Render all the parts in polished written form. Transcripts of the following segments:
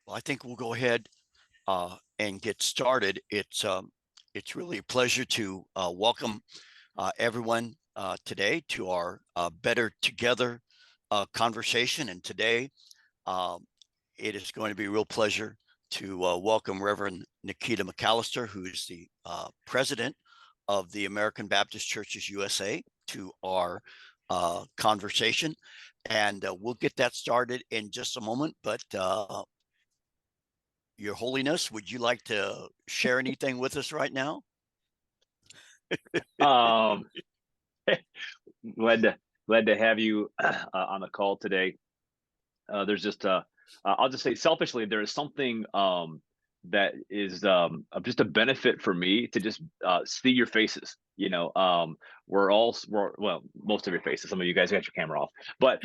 Well, I think we'll go ahead and get started. It's really a pleasure to welcome everyone today to our Better Together conversation. And today, it is going to be a real pleasure to welcome Reverend Nikita McCalister, who is the president of the American Baptist Churches USA, to our conversation. And we'll get that started in just a moment. But Your Holiness, would you like to share anything with us right now? Um, glad to have you on the call today. There's just I'll just say selfishly, there is something that is just a benefit for me to just see your faces. We're well, most of your faces. Some of you guys got your camera off, but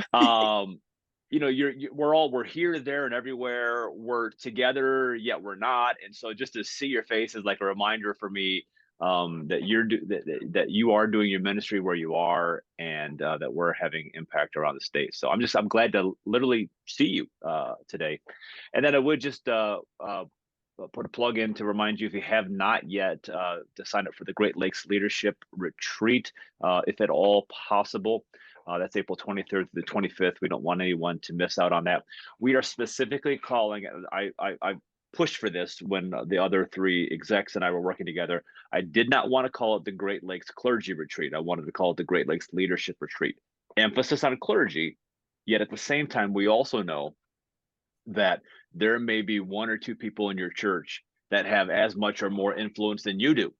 we're here, there, and everywhere. We're together, yet we're not. And so just to see your face is like a reminder for me that that you are doing your ministry where you are, and that we're having impact around the state. So I'm glad to literally see you today. And then I would just put a plug in to remind you, if you have not yet, to sign up for the Great Lakes Leadership Retreat, if at all possible. That's April 23rd through the 25th. We don't want anyone to miss out on that. We are specifically calling, I pushed for this when the other three execs and I were working together. I did not want to call it the Great Lakes Clergy Retreat. I wanted to call it the Great Lakes Leadership Retreat. Emphasis on clergy, yet at the same time, we also know that there may be one or two people in your church that have as much or more influence than you do.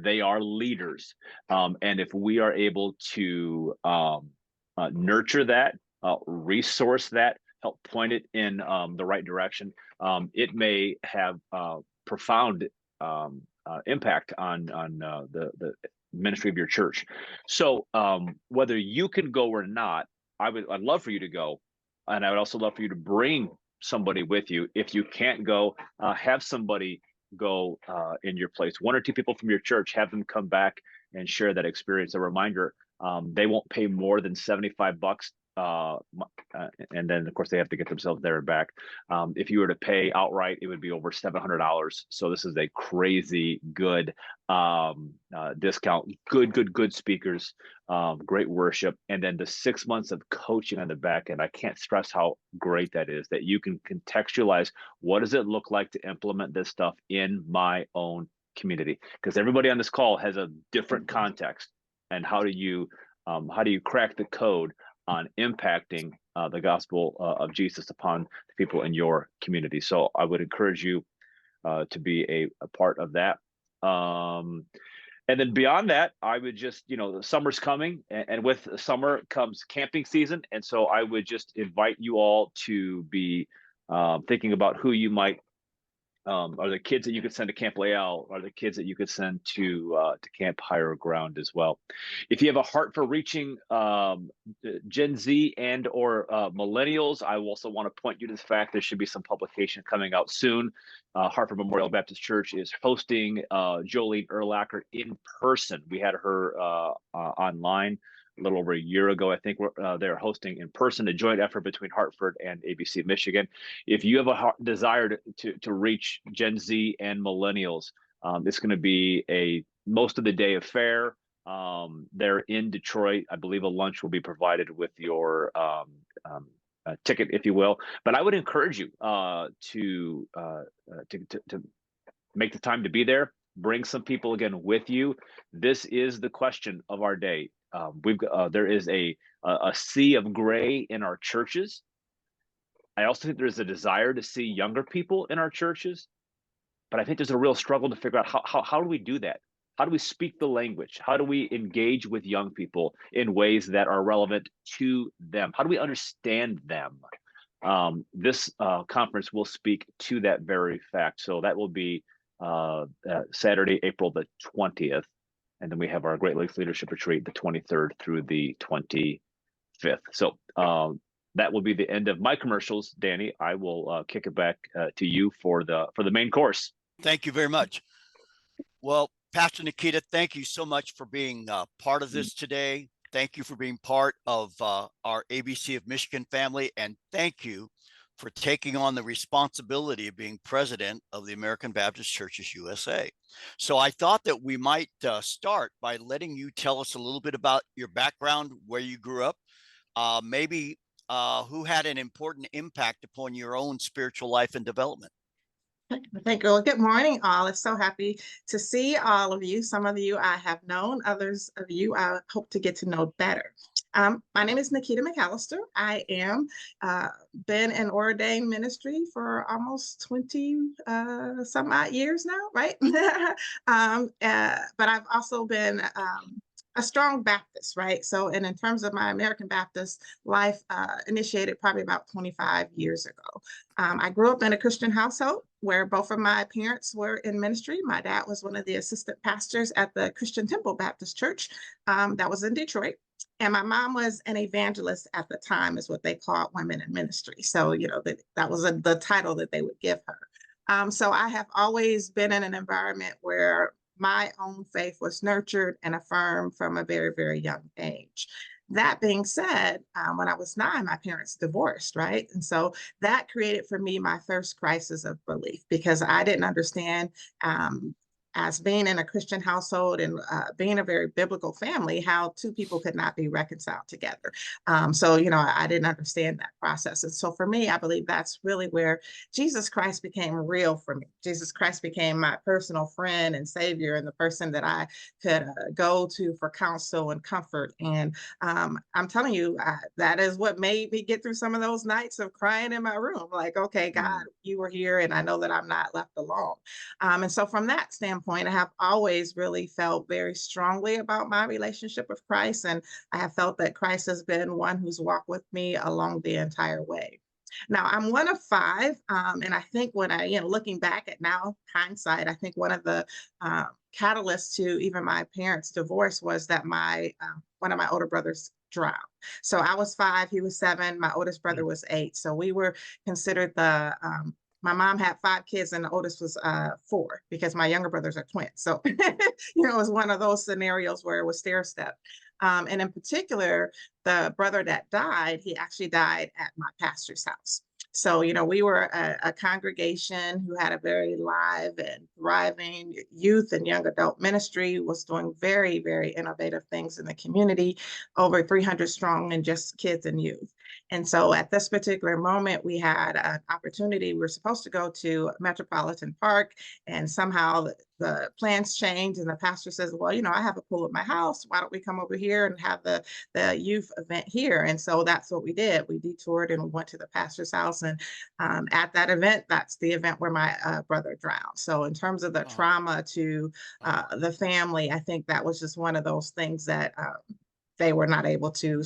They are leaders. And if we are able to nurture that, resource that, help point it in the right direction, it may have profound impact on the ministry of your church. So whether you can go or not, I'd love for you to go. And I would also love for you to bring somebody with you. If you can't go, have somebody go in your place. One or two people from your church, have them come back and share that experience. A reminder, they won't pay more than $75. And then of course they have to get themselves there and back. If you were to pay outright, it would be over $700. So this is a crazy good discount. Good speakers, great worship, and then the 6 months of coaching on the back end. I can't stress how great that is, that you can contextualize what does it look like to implement this stuff in my own community, because everybody on this call has a different context. And how do you crack the code on impacting the gospel of Jesus upon the people in your community? So I would encourage you to be a part of that. And then beyond that, I would just, the summer's coming, and with summer comes camping season. And so I would just invite you all to be thinking about who you might, are the kids that you could send to Camp Layout, are the kids that you could send to Camp Higher Ground as well. If you have a heart for reaching Gen Z and or millennials, I also want to point you to the fact there should be some publication coming out soon. Hartford Memorial Baptist Church is hosting Jolene Erlacher in person. We had her online a little over a year ago. I think they're hosting in person, a joint effort between Hartford and ABC Michigan. If you have a desire to reach Gen Z and millennials, it's going to be a most of the day affair. They're in Detroit. I believe a lunch will be provided with your ticket, if you will. But I would encourage you to make the time to be there. Bring some people again with you. This is the question of our day. There is a sea of gray in our churches. I also think there's a desire to see younger people in our churches, but I think there's a real struggle to figure out how do we do that? How do we speak the language? How do we engage with young people in ways that are relevant to them? How do we understand them? This conference will speak to that very fact. So that will be Saturday, April the 20th. And then we have our Great Lakes Leadership Retreat, the 23rd through the 25th. So that will be the end of my commercials. Danny, I will kick it back to you for the main course. Thank you very much. Well, Pastor Nikita, thank you so much for being part of this today. Thank you for being part of our ABC of Michigan family. And thank you for taking on the responsibility of being president of the American Baptist Churches USA. So I thought that we might start by letting you tell us a little bit about your background, where you grew up, maybe who had an important impact upon your own spiritual life and development. Thank you. Well, good morning, all. It's so happy to see all of you. Some of you I have known, others of you I hope to get to know better. My name is Nikita McCalister. I am been in ordained ministry for almost 20 some odd years now, right? But I've also been a strong Baptist, right? So, and in terms of my American Baptist life, initiated probably about 25 years ago. I grew up in a Christian household where both of my parents were in ministry. My dad was one of the assistant pastors at the Christian Temple Baptist Church that was in Detroit. And my mom was an evangelist at the time, is what they called women in ministry. So, that was the title that they would give her. So I have always been in an environment where my own faith was nurtured and affirmed from a very, very young age. That being said, when I was 9, my parents divorced, right? And so that created for me my first crisis of belief because I didn't understand as being in a Christian household and being a very biblical family, how two people could not be reconciled together. So, I didn't understand that process. And so for me, I believe that's really where Jesus Christ became real for me. Jesus Christ became my personal friend and savior and the person that I could go to for counsel and comfort. And I'm telling you, that is what made me get through some of those nights of crying in my room. Like, okay, God, you were here and I know that I'm not left alone. And so from that standpoint, I have always really felt very strongly about my relationship with Christ. And I have felt that Christ has been one who's walked with me along the entire way. Now, I'm one of 5. And I think when looking back at now, hindsight, I think one of the catalysts to even my parents' divorce was that one of my older brothers drowned. So I was 5, he was 7, my oldest brother was 8. So we were considered my mom had 5 kids and the oldest was 4 because my younger brothers are twins. So, it was one of those scenarios where it was stair step. And in particular, the brother that died, he actually died at my pastor's house. So, we were a congregation who had a very live and thriving youth and young adult ministry, was doing very, very innovative things in the community, over 300 strong and just kids and youth. And so at this particular moment, we had an opportunity. We were supposed to go to Metropolitan Park, and somehow the plans changed. And the pastor says, well, I have a pool at my house. Why don't we come over here and have the youth event here? And so that's what we did. We detoured and we went to the pastor's house. And at that event, that's the event where my brother drowned. So in terms of the trauma to the family, I think that was just one of those things that they were not able to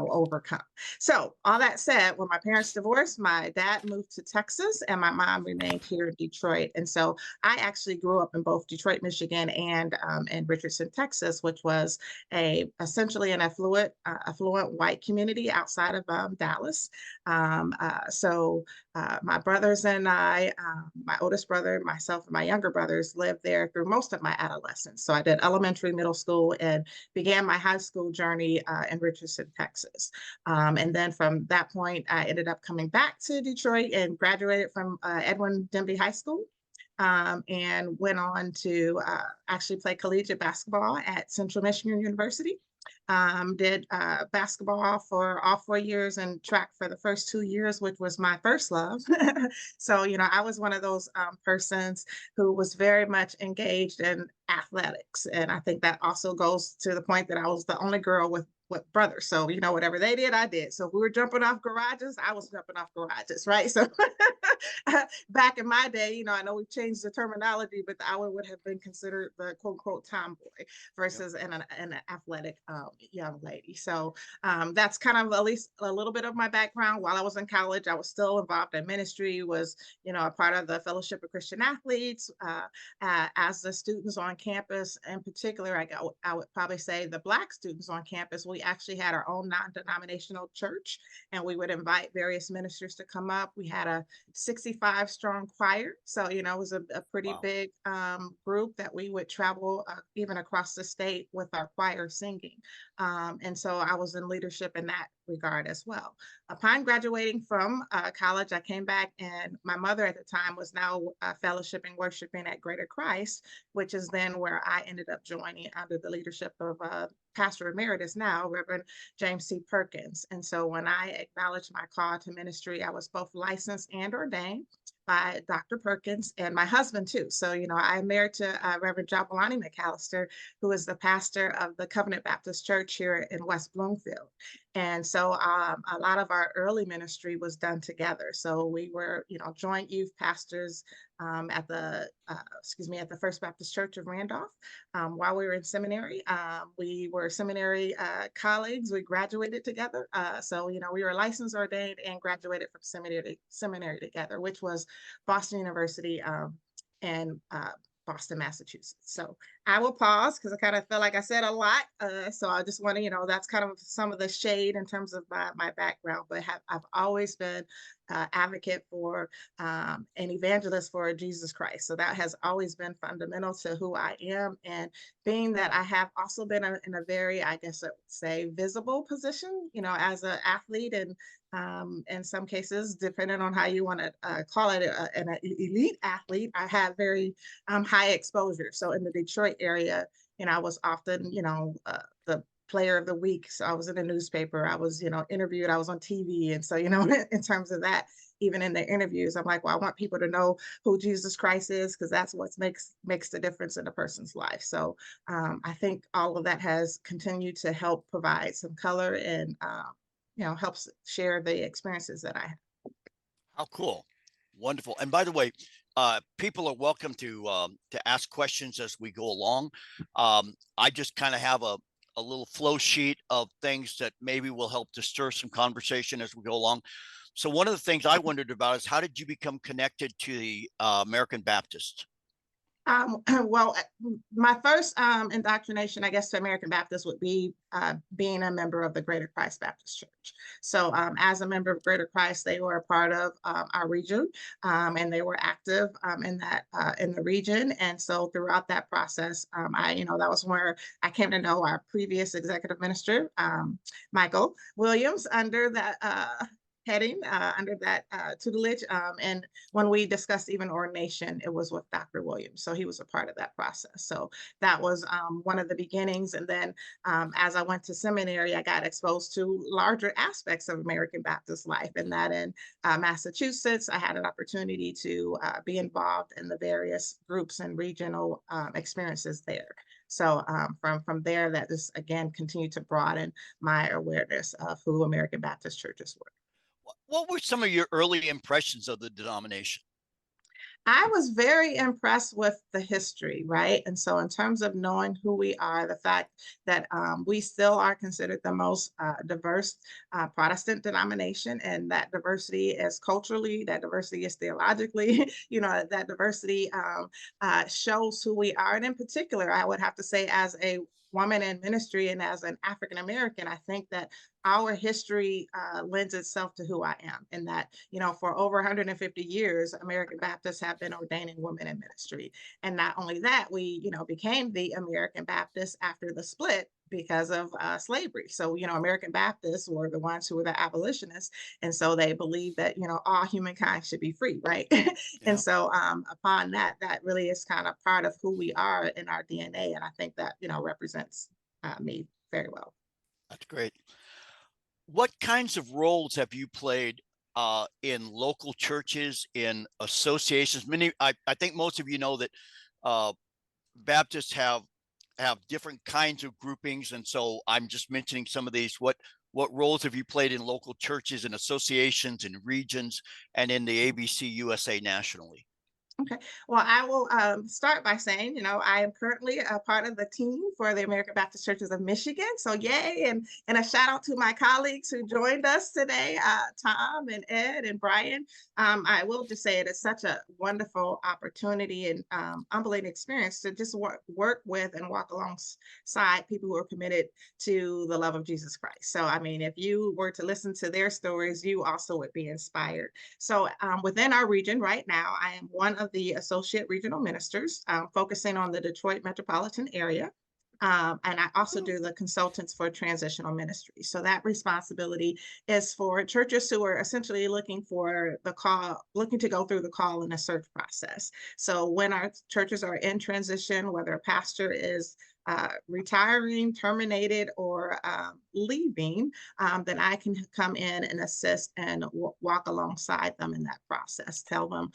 overcome. So all that said, when my parents divorced, my dad moved to Texas and my mom remained here in Detroit. And so I actually grew up in both Detroit, Michigan and in Richardson, Texas, which was essentially an affluent white community outside of Dallas. So my brothers and I, my oldest brother, myself, and my younger brothers lived there through most of my adolescence. So I did elementary, middle school, and began my high school journey in Richardson, Texas. And then from that point, I ended up coming back to Detroit and graduated from Edwin Denby High School. And went on to actually play collegiate basketball at Central Michigan University. Did basketball for all 4 years and track for the first 2 years, which was my first love. So, I was one of those persons who was very much engaged in athletics. And I think that also goes to the point that I was the only girl with brothers. So, whatever they did, I did. So if we were jumping off garages, I was jumping off garages, right? So back in my day, I know we've changed the terminology, but I would have been considered the quote unquote tomboy versus an athletic young lady. So that's kind of at least a little bit of my background. While I was in college, I was still involved in ministry, was, a part of the Fellowship of Christian Athletes. As the students on campus, in particular, I would probably say the Black students on campus, we actually had our own non-denominational church, and we would invite various ministers to come up. We had a 65 strong choir. So, it was a pretty Wow. big group that we would travel even across the state with our choir singing. And so I was in leadership in that regard as well. Upon graduating from college, I came back, and my mother at the time was now fellowshipping, worshiping at Greater Christ, which is then where I ended up joining under the leadership of Pastor Emeritus now, Reverend James C. Perkins. And so when I acknowledged my call to ministry, I was both licensed and ordained by Dr. Perkins and my husband too. So, I'm married to Reverend Nikita McCalister, who is the pastor of the Covenant Baptist Church here in West Bloomfield. And so a lot of our early ministry was done together. So we were, joint youth pastors at the First Baptist Church of Randolph while we were in seminary. We were seminary colleagues. We graduated together. So, we were licensed, ordained, and graduated from seminary together, which was Boston University and Boston, Massachusetts. So I will pause because I kind of feel like I said a lot. So I just want to, that's kind of some of the shade in terms of my background, but I've always been advocate for an evangelist for Jesus Christ. So that has always been fundamental to who I am. And being that I have also been in a very, I guess I would say, visible position, as an athlete, and in some cases, depending on how you want to call it, an elite athlete, I have very high exposure. So in the Detroit area, I was often, the player of the week. So I was in the newspaper, I was, interviewed, I was on TV. And so, in terms of that, even in the interviews, I'm like, well, I want people to know who Jesus Christ is, because that's what makes the difference in a person's life. So I think all of that has continued to help provide some color and, helps share the experiences that I have. How cool. Wonderful. And by the way, people are welcome to ask questions as we go along. I just kind of have a little flow sheet of things that maybe will help to stir some conversation as we go along. So one of the things I wondered about is, how did you become connected to the American Baptist? Well, my first indoctrination, I guess, to American Baptist would be being a member of the Greater Christ Baptist Church. So as a member of Greater Christ, they were a part of our region, and they were active in the region. And so throughout that process, that was where I came to know our previous executive minister, Michael Williams, under that heading, under that tutelage. And when we discussed even ordination, it was with Dr. Williams. So he was a part of that process. So that was one of the beginnings. And then as I went to seminary, I got exposed to larger aspects of American Baptist life. And that in Massachusetts, I had an opportunity to be involved in the various groups and regional experiences there. So from there, that just, again, continued to broaden my awareness of who American Baptist churches were. What were some of your early impressions of the denomination? I was very impressed with the history, right? And so, in terms of knowing who we are, the fact that we still are considered the most diverse Protestant denomination, and that diversity is culturally, that diversity is theologically, that diversity shows who we are. And in particular, I would have to say, as a woman in ministry and as an African American, I think that our history lends itself to who I am, and that, for over 150 years, American Baptists have been ordaining women in ministry. And not only that, we, became the American Baptists after the split because of slavery. So, American Baptists were the ones who were the abolitionists. And so they believed that, all humankind should be free, right? And so upon that, that really is kind of part of who we are in our DNA. And I think that, represents me very well. That's great. What kinds of roles have you played in local churches, in associations? I think most of you know that Baptists have different kinds of groupings, and so I'm just mentioning some of these. What roles have you played in local churches and associations and regions, and in the ABC USA nationally? Okay. Well, I will start by saying, I am currently a part of the team for the American Baptist Churches of Michigan. So, yay. And a shout out to my colleagues who joined us today, Tom and Ed and Brian. I will just say it is such a wonderful opportunity and humbling experience to just work with and walk alongside people who are committed to the love of Jesus Christ. So, I mean, if you were to listen to their stories, you also would be inspired. So within our region right now, I am one of the associate regional ministers focusing on the Detroit metropolitan area. And I also do the consultants for transitional ministry. So that responsibility is for churches who are essentially looking for the call, looking to go through the call and the search process. So when our churches are in transition, whether a pastor is retiring, terminated, or leaving, then I can come in and assist and walk alongside them in that process. Tell them,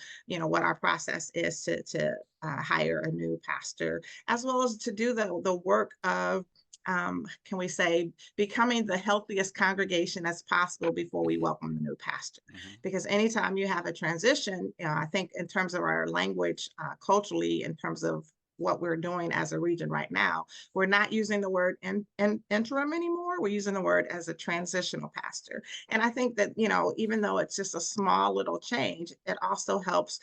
what our process is to hire a new pastor, as well as to do the work of can we say, becoming the healthiest congregation as possible before we welcome the new pastor. Mm-hmm. Because anytime you have a transition, I think in terms of our language, culturally, in terms of what we're doing as a region right now, we're not using the word interim anymore. We're using the word as a transitional pastor. And I think that, even though it's just a small little change, it also helps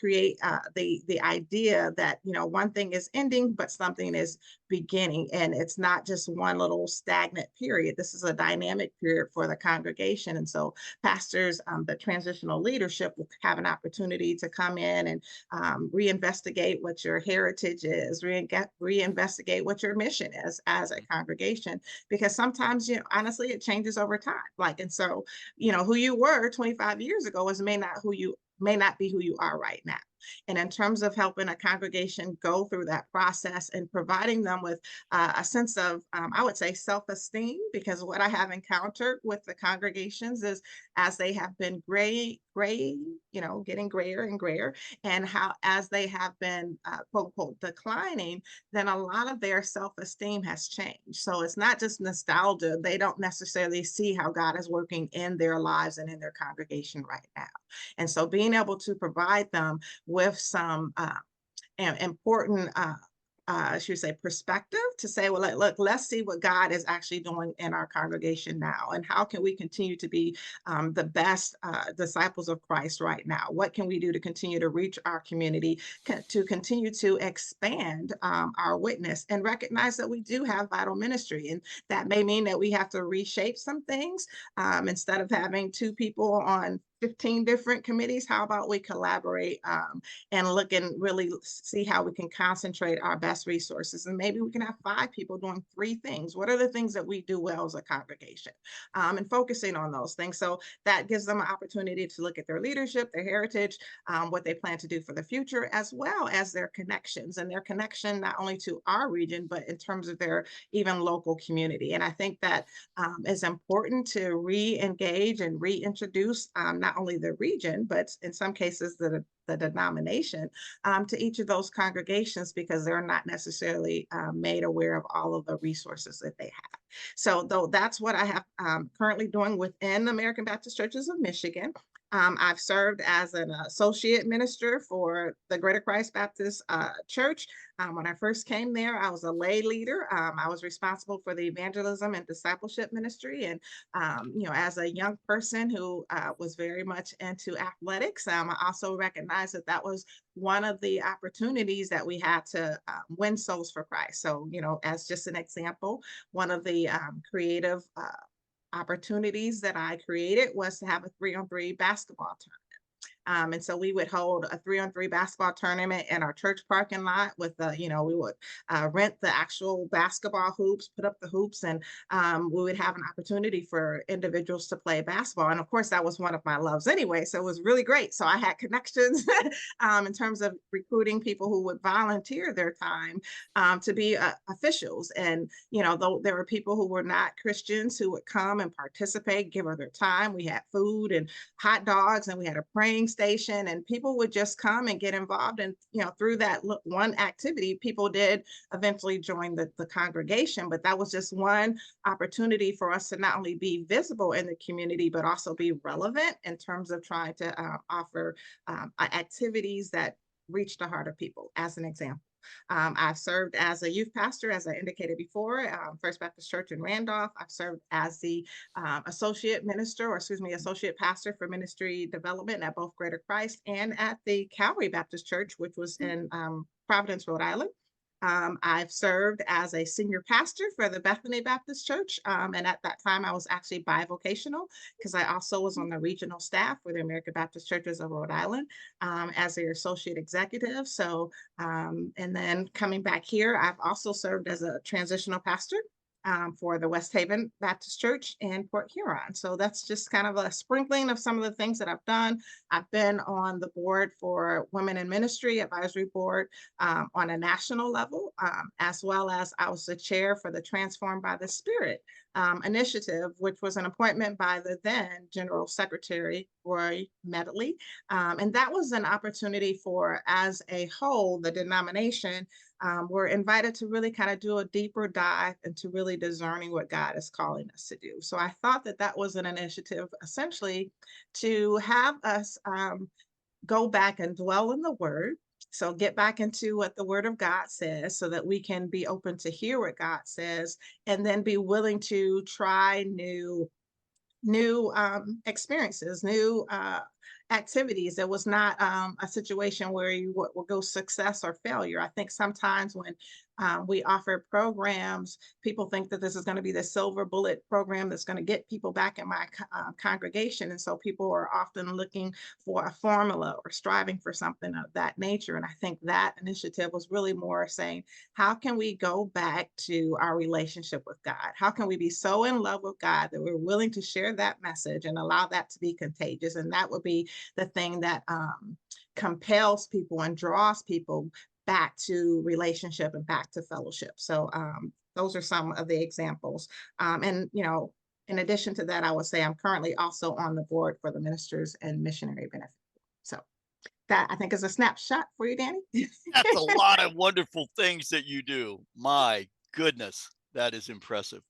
create the idea that, one thing is ending, but something is beginning. And it's not just one little stagnant period. This is a dynamic period for the congregation. And so pastors, the transitional leadership will have an opportunity to come in and reinvestigate what your heritage is, reinvestigate what your mission is as a congregation, because sometimes, honestly, it changes over time. And so, who you were 25 years ago may not be who you are right now. And in terms of helping a congregation go through that process and providing them with a sense of, I would say, self-esteem, because what I have encountered with the congregations is as they have been getting grayer and grayer, and how as they have been quote unquote declining, then a lot of their self-esteem has changed. So it's not just nostalgia. They don't necessarily see how God is working in their lives and in their congregation right now. And so being able to provide them with some important should we say perspective to say, well, look, let's see what God is actually doing in our congregation now, and how can we continue to be the best disciples of Christ right now? What can we do to continue to reach our community, to continue to expand our witness, and recognize that we do have vital ministry, and that may mean that we have to reshape some things. Instead of having two people on 15 different committees, how about we collaborate and look and really see how we can concentrate our best resources, and maybe we can have 5 people doing 3 things. What are the things that we do well as a congregation, and focusing on those things? So that gives them an opportunity to look at their leadership, their heritage, what they plan to do for the future, as well as their connections, and their connection not only to our region, but in terms of their even local community. And I think that is important to re-engage and reintroduce not only the region, but in some cases the denomination to each of those congregations, because they're not necessarily made aware of all of the resources that they have. So though that's what I have currently doing within the American Baptist Churches of Michigan. I've served as an associate minister for the Greater Christ Baptist Church. When I first came there, I was a lay leader. I was responsible for the evangelism and discipleship ministry. And, as a young person who was very much into athletics, I also recognized that that was one of the opportunities that we had to win souls for Christ. So, as just an example, one of the creative opportunities that I created was to have a 3-on-3 basketball tournament. And so we would hold a 3-on-3 basketball tournament in our church parking lot with we would rent the actual basketball hoops, put up the hoops, and we would have an opportunity for individuals to play basketball. And of course, that was one of my loves anyway. So it was really great. So I had connections in terms of recruiting people who would volunteer their time to be officials. And, though there were people who were not Christians who would come and participate, give of their time. We had food and hot dogs, and we had a praying station, and people would just come and get involved. And through that one activity, people did eventually join the congregation. But that was just one opportunity for us to not only be visible in the community, but also be relevant in terms of trying to offer activities that reach the heart of people, as an example. I've served as a youth pastor, as I indicated before, First Baptist Church in Randolph. I've served as the associate minister, or excuse me, associate pastor for ministry development at both Greater Christ and at the Calvary Baptist Church, which was in Providence, Rhode Island. I've served as a senior pastor for the Bethany Baptist Church. And at that time, I was actually bivocational because I also was on the regional staff for the American Baptist Churches of Rhode Island as their associate executive. So, and then coming back here, I've also served as a transitional pastor for the West Haven Baptist Church in Port Huron. So that's just kind of a sprinkling of some of the things that I've done. I've been on the board for Women in Ministry Advisory Board on a national level, as well as I was the chair for the Transformed by the Spirit initiative, which was an appointment by the then General Secretary, Roy Medley. And that was an opportunity for, as a whole, the denomination we're invited to really kind of do a deeper dive into really discerning what God is calling us to do. So I thought that that was an initiative essentially to have us go back and dwell in the Word. So get back into what the Word of God says so that we can be open to hear what God says and then be willing to try new experiences, new activities. It was not a situation where you will go success or failure. I think sometimes when we offer programs, people think that this is going to be the silver bullet program that's going to get people back in my congregation. And so people are often looking for a formula or striving for something of that nature. And I think that initiative was really more saying, how can we go back to our relationship with God? How can we be so in love with God that we're willing to share that message and allow that to be contagious? And that would be the thing that compels people and draws people back to relationship and back to fellowship. So those are some of the examples. And, you know, in addition to that, I would say I'm currently also on the board for the Ministers and Missionary Benefit. So that, I think, is a snapshot for you, Danny. That's a lot of wonderful things that you do. My goodness, that is impressive.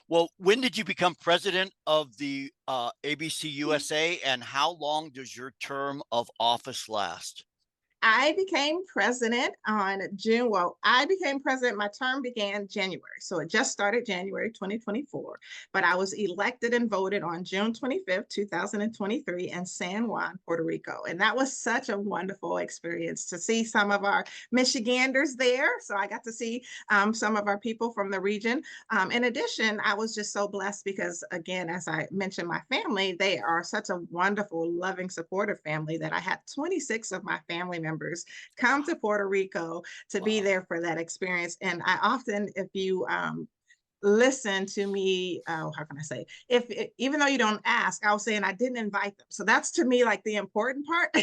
Well, when did you become president of the ABC USA, and how long does your term of office last? I became president on June. Well, I became president. My term began January. So it just started January 2024. But I was elected and voted on June 25th, 2023 in San Juan, Puerto Rico. And that was such a wonderful experience to see some of our Michiganders there. So I got to see some of our people from the region. In addition, I was just so blessed because, again, as I mentioned, my family, they are such a wonderful, loving, supportive family that I had 26 of my family members come to Puerto Rico to be there for that experience. And I often, if you listen to me, how can I say, even though you don't ask, I was saying I didn't invite them. So that's to me like the important part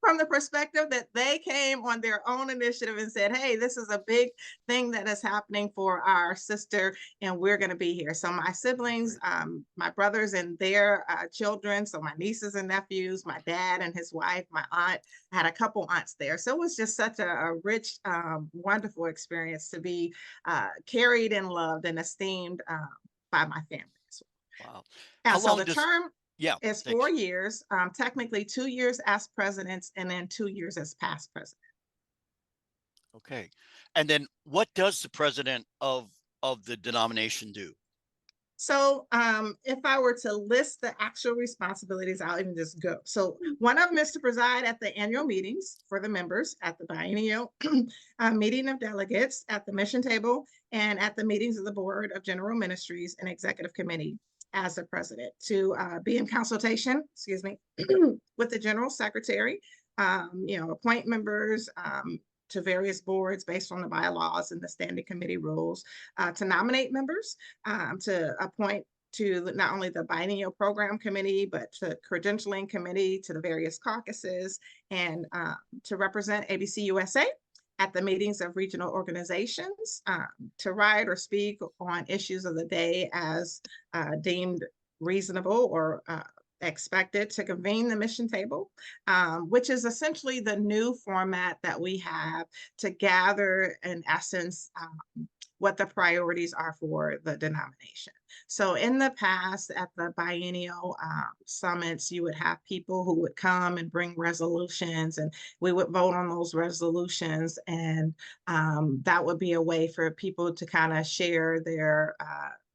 from the perspective that they came on their own initiative and said, hey, this is a big thing that is happening for our sister and we're going to be here. So my siblings, my brothers and their children, so my nieces and nephews, my dad and his wife, my aunt, I had a couple aunts there. So it was just such a rich, wonderful experience to be carried and loved and esteemed by my family as well. Wow. And How so long the does term yeah, is thanks. 4 years, technically 2 years as presidents and then 2 years as past president. Okay. And then what does the president of the denomination do? So if I were to list the actual responsibilities, I'll even just go. So one of them is to preside at the annual meetings for the members, at the biennial meeting of delegates, at the mission table, and at the meetings of the Board of General Ministries and Executive Committee as the president, to be in consultation, excuse me, with the General Secretary, appoint members, to various boards based on the bylaws and the standing committee rules, to nominate members, to appoint to not only the biennial program committee, but to credentialing committee, to the various caucuses, and to represent ABC USA at the meetings of regional organizations, to write or speak on issues of the day as deemed reasonable or expected, to convene the mission table, which is essentially the new format that we have to gather, in essence, what the priorities are for the denomination. So in the past, at the biennial summits, you would have people who would come and bring resolutions, and we would vote on those resolutions. And that would be a way for people to kind of share their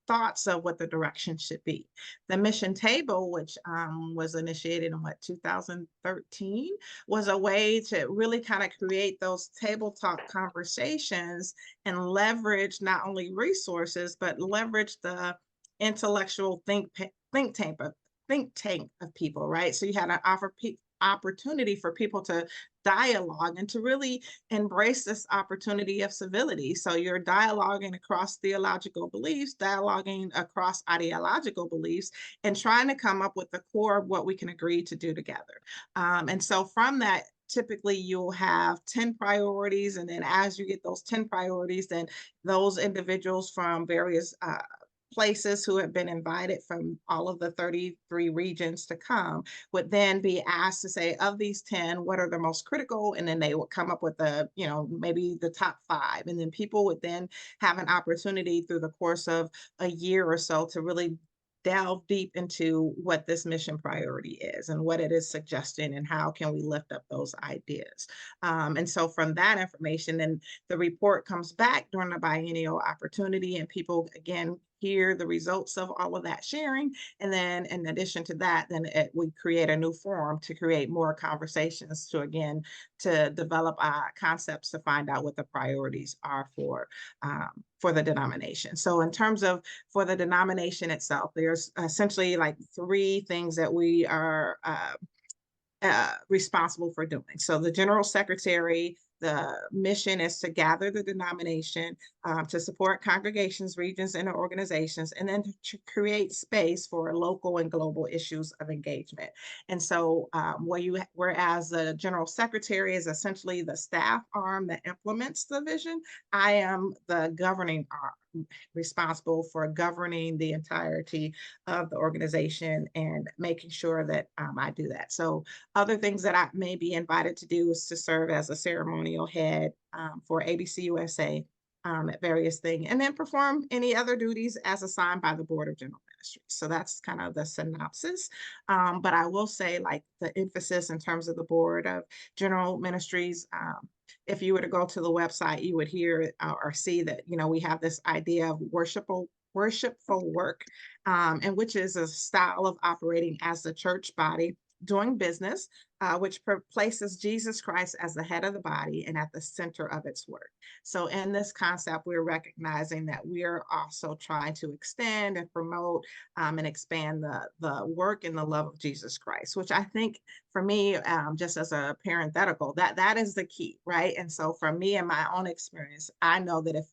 thoughts of what the direction should be. The mission table, which was initiated in 2013, was a way to really kind of create those table talk conversations and leverage not only resources, but leverage the intellectual think tank of people, right? So you had an opportunity for people to dialogue and to really embrace this opportunity of civility. So you're dialoguing across theological beliefs, dialoguing across ideological beliefs, and trying to come up with the core of what we can agree to do together. And so from that, typically you'll have 10 priorities. And then as you get those 10 priorities, then those individuals from various places who have been invited from all of the 33 regions to come would then be asked to say, of these 10, what are the most critical? And then they would come up with maybe the top 5. And then people would then have an opportunity through the course of a year or so to really delve deep into what this mission priority is and what it is suggesting and how can we lift up those ideas. And so from that information, then the report comes back during the biennial opportunity, and people again hear the results of all of that sharing. And then in addition to that, then we create a new forum to create more conversations to develop concepts to find out what the priorities are for the denomination. So in terms of for the denomination itself, there's essentially like 3 things that we are responsible for doing. So the general secretary, the mission is to gather the denomination, to support congregations, regions, and organizations, and then to create space for local and global issues of engagement. And so whereas the general secretary is essentially the staff arm that implements the vision, I am the governing arm, responsible for governing the entirety of the organization and making sure that I do that. So other things that I may be invited to do is to serve as a ceremonial head for ABC USA at various things, and then perform any other duties as assigned by the Board of General Ministries. So that's kind of the synopsis. But I will say, like, the emphasis in terms of the Board of General Ministries, if you were to go to the website, you would hear or see that, we have this idea of worshipful work, and which is a style of operating as the church body doing business, which places Jesus Christ as the head of the body and at the center of its work. So in this concept, we're recognizing that we're also trying to extend and promote and expand the work and the love of Jesus Christ, which I think for me, just as a parenthetical, that is the key, right? And so for me and my own experience, I know that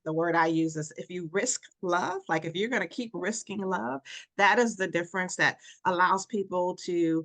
the word I use is if you risk love, like if you're going to keep risking love, that is the difference that allows people to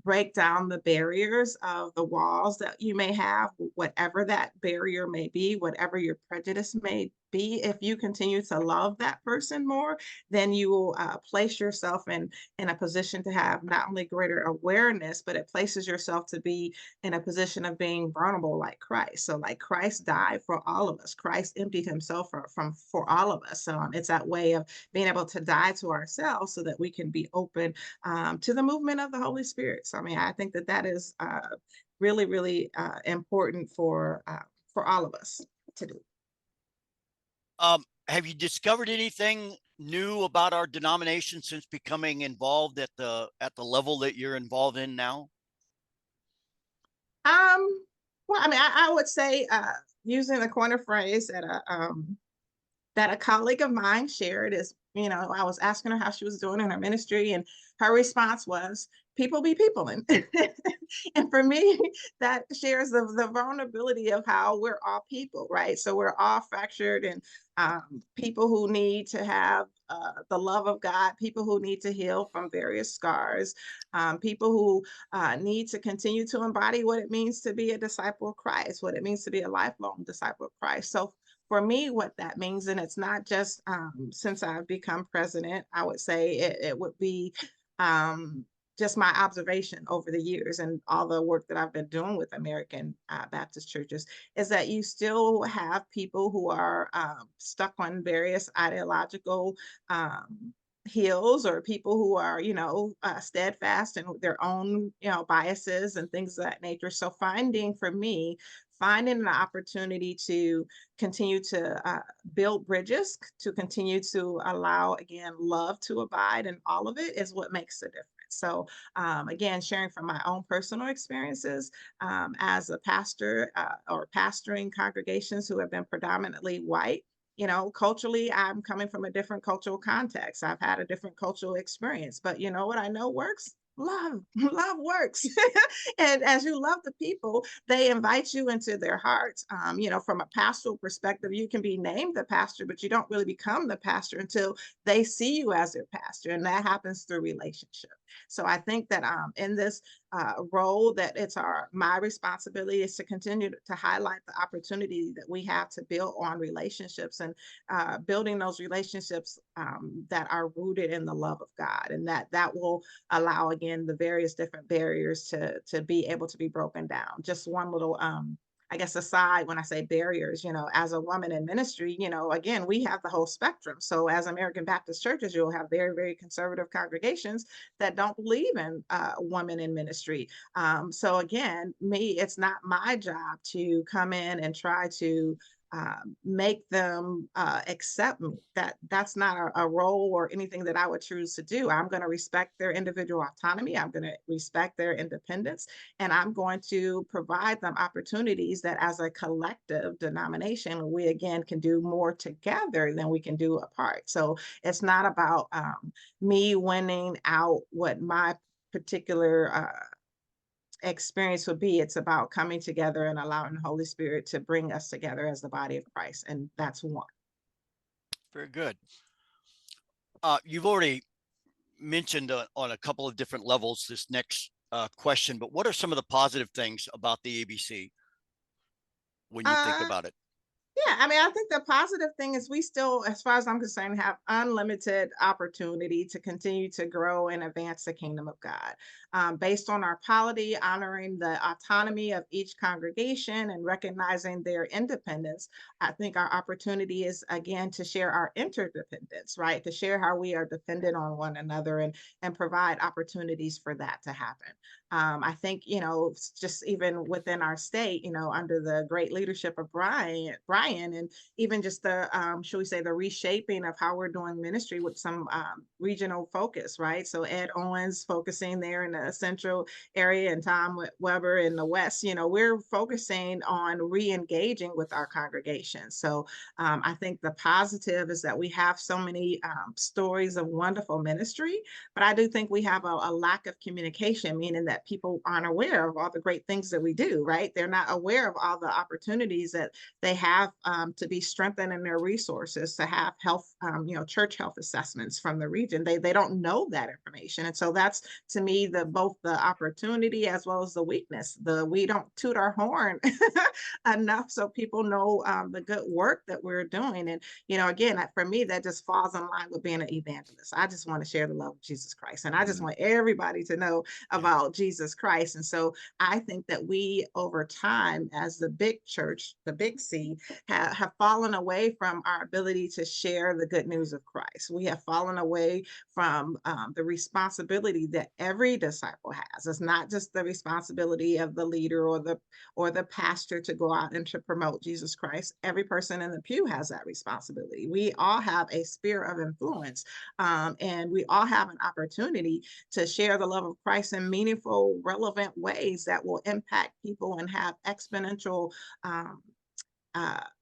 break down the barriers of the walls that you may have, whatever that barrier may be, whatever your prejudice may be. If you continue to love that person more, then you will place yourself in a position to have not only greater awareness, but it places yourself to be in a position of being vulnerable like Christ. So like Christ died for all of us. Christ emptied himself for all of us. So it's that way of being able to die to ourselves so that we can be open to the movement of the Holy Spirit. So, I mean, I think that is really, really important for all of us to do. Have you discovered anything new about our denomination since becoming involved at the level that you're involved in now? Well, I mean, I would say using the corner phrase that a colleague of mine shared is, I was asking her how she was doing in her ministry, and her response was, people be people. And for me, that shares the vulnerability of how we're all people, right? So we're all fractured, and people who need to have the love of God, people who need to heal from various scars, people who need to continue to embody what it means to be a disciple of Christ, what it means to be a lifelong disciple of Christ. So for me, what that means, and it's not just since I've become president, I would say it would be just my observation over the years and all the work that I've been doing with American Baptist churches is that you still have people who are stuck on various ideological hills, or people who are, steadfast in their own, biases and things of that nature. So for me, finding an opportunity to continue to build bridges, to continue to allow, again, love to abide in all of it is what makes the difference. So, again, sharing from my own personal experiences as a pastor or pastoring congregations who have been predominantly white. Culturally, I'm coming from a different cultural context. I've had a different cultural experience, but you know what I know works? Love. Love works. And as you love the people, they invite you into their hearts. From a pastoral perspective, you can be named the pastor, but you don't really become the pastor until they see you as their pastor. And that happens through relationship. So I think that in this role, that it's my responsibility is to continue to highlight the opportunity that we have to build on relationships, and building those relationships that are rooted in the love of God, and that will allow, again, the various different barriers to be able to be broken down. Just one little I guess aside, when I say barriers, as a woman in ministry, again, we have the whole spectrum. So as American Baptist churches, you'll have very, very conservative congregations that don't believe in women in ministry. So again, it's not my job to come in and try to make them accept me. That's not a role or anything that I would choose to do. I'm going to respect their individual autonomy. I'm going to respect their independence, and I'm going to provide them opportunities that, as a collective denomination, we again can do more together than we can do apart. So it's not about me winning out what my particular experience would be. It's about coming together and allowing the Holy Spirit to bring us together as the body of Christ, and that's one. Very good. You've already mentioned on a couple of different levels this next question, but what are some of the positive things about the ABC when you think Uh, about it? Yeah, I mean, I think the positive thing is we still, as far as I'm concerned, have unlimited opportunity to continue to grow and advance the kingdom of God. Based on our polity, honoring the autonomy of each congregation and recognizing their independence, I think our opportunity is, again, to share our interdependence, right? To share how we are dependent on one another, and provide opportunities for that to happen. I think, just even within our state, under the great leadership of Brian, and even just the, should we say, the reshaping of how we're doing ministry with some regional focus, right? So Ed Owens focusing there in the central area, and Tom Weber in the West, we're focusing on re-engaging with our congregations. So I think the positive is that we have so many stories of wonderful ministry, but I do think we have a lack of communication, meaning that people aren't aware of all the great things that we do, right? They're not aware of all the opportunities that they have to be strengthened in their resources, to have health, church health assessments from the region. They don't know that information. And so that's, to me, both the opportunity as well as the weakness. We don't toot our horn enough so people know the good work that we're doing. And, again, for me, that just falls in line with being an evangelist. I just want to share the love of Jesus Christ. And I just want everybody to know about Jesus Christ. And so I think that we, over time, as the big church, the big C, have fallen away from our ability to share the good news of Christ. We have fallen away from the responsibility that every disciple has. It's not just the responsibility of the leader or the pastor to go out and to promote Jesus Christ. Every person in the pew has that responsibility. We all have a sphere of influence, and we all have an opportunity to share the love of Christ in meaningful, relevant ways that will impact people and have exponential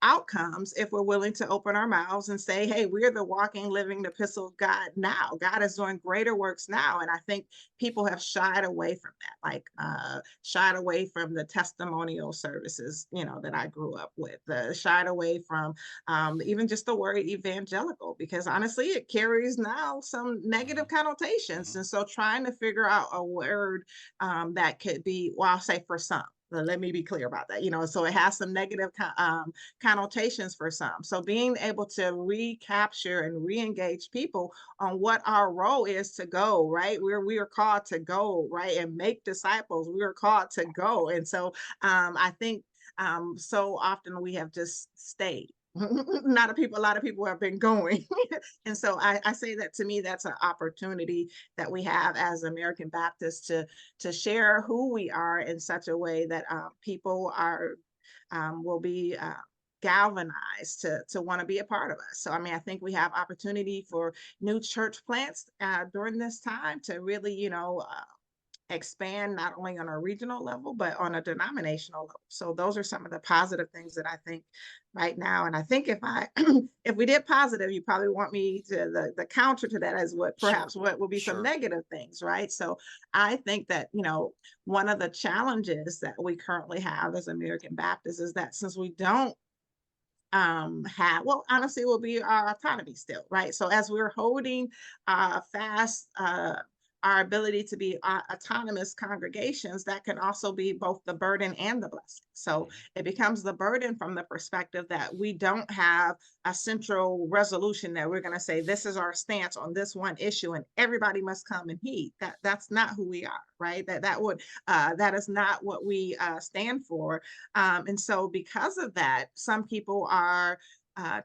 outcomes if we're willing to open our mouths and say, hey, we're the walking, living epistle of God now. God is doing greater works now. And I think people have shied away from that, like shied away from the testimonial services, that I grew up with, shied away from even just the word evangelical, because honestly, it carries now some negative connotations. And so trying to figure out a word that could be, well, I'll say for some, Let me be clear about that. So it has some negative connotations for some. So being able to recapture and re-engage people on what our role is to go, right? We are called to go, right, and make disciples. We are called to go, and so I think so often we have just stayed. A lot of people have been going. And so I say that to me, that's an opportunity that we have as American Baptists to share who we are in such a way that people will be galvanized to want to be a part of us. So, I mean, I think we have opportunity for new church plants during this time to really, expand not only on a regional level, but on a denominational level. So those are some of the positive things that I think right now. And I think if I if we did positive, you probably want me to the counter to that is what Sure. perhaps what would be some negative things, right? So I think that, one of the challenges that we currently have as American Baptists is that since we don't well, honestly, it will be our autonomy still, right? So as we're holding fast our ability to be autonomous congregations, that can also be both the burden and the blessing. So it becomes the burden from the perspective that we don't have a central resolution that we're going to say this is our stance on this one issue and everybody must come and heed. That's not who we are, right? That is not what we stand for. And so because of that, some people are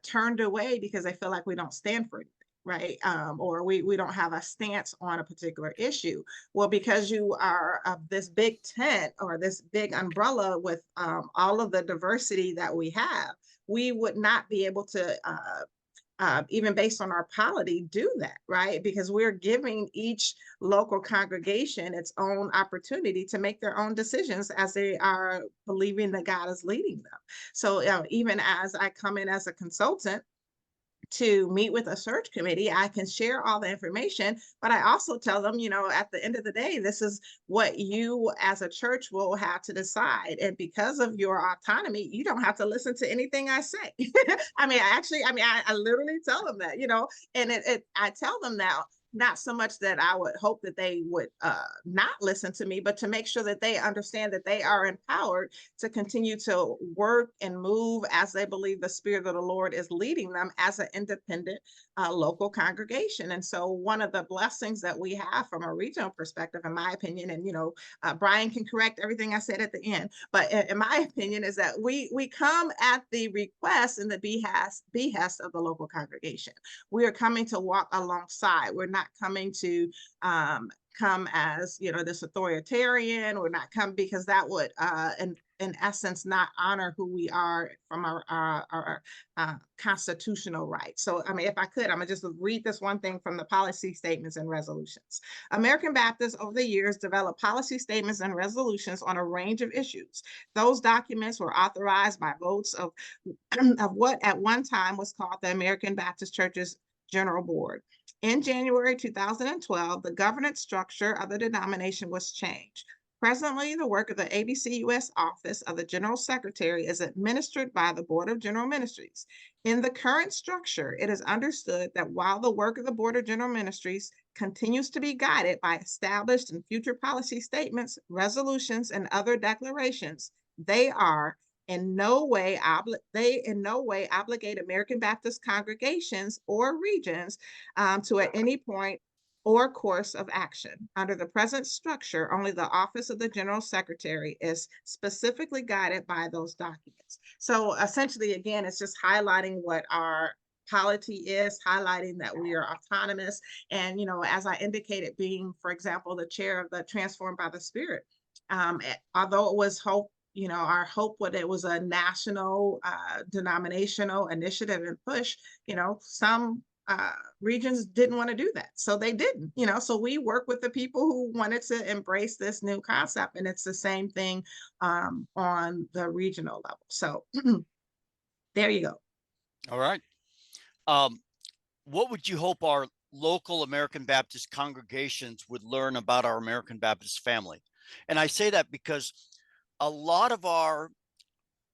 turned away because they feel like we don't stand for anything, right? Or we don't have a stance on a particular issue. Well, because you are this big tent or this big umbrella with all of the diversity that we have, we would not be able to even based on our polity, do that, right? Because we're giving each local congregation its own opportunity to make their own decisions as they are believing that God is leading them. So even as I come in as a consultant, to meet with a search committee, I can share all the information, but I also tell them, at the end of the day, this is what you as a church will have to decide. And because of your autonomy, you don't have to listen to anything I say. I literally tell them that, and I tell them now, not so much that I would hope that they would not listen to me, but to make sure that they understand that they are empowered to continue to work and move as they believe the Spirit of the Lord is leading them as an independent local congregation. And so one of the blessings that we have from a regional perspective, in my opinion, and Brian can correct everything I said at the end, but in my opinion is that we come at the request and the behest of the local congregation. We are coming to walk alongside. We're not coming to come as this authoritarian. We're not come because that would in essence not honor who we are from our constitutional rights. So if I could, I'm gonna just read this one thing from the policy statements and resolutions. American Baptists over the years developed policy statements and resolutions on a range of issues. Those documents were authorized by votes of what at one time was called the American Baptist Church's General Board. In January 2012, the governance structure of the denomination was changed. Presently, the work of the ABCUS Office of the General Secretary is administered by the Board of General Ministries. In the current structure, it is understood that while the work of the Board of General Ministries continues to be guided by established and future policy statements, resolutions, and other declarations, they in no way obligate American Baptist congregations or regions to at any point or course of action. Under the present structure, only the Office of the General Secretary is specifically guided by those documents. So essentially, again, it's just highlighting what our polity is, highlighting that we are autonomous. And, as I indicated, being, for example, the chair of the Transformed by the Spirit, although it was our hope was it was a national denominational initiative and push, some regions didn't want to do that. So they didn't, so we work with the people who wanted to embrace this new concept. And it's the same thing on the regional level. So there you go. All right. What would you hope our local American Baptist congregations would learn about our American Baptist family? And I say that because a lot of our,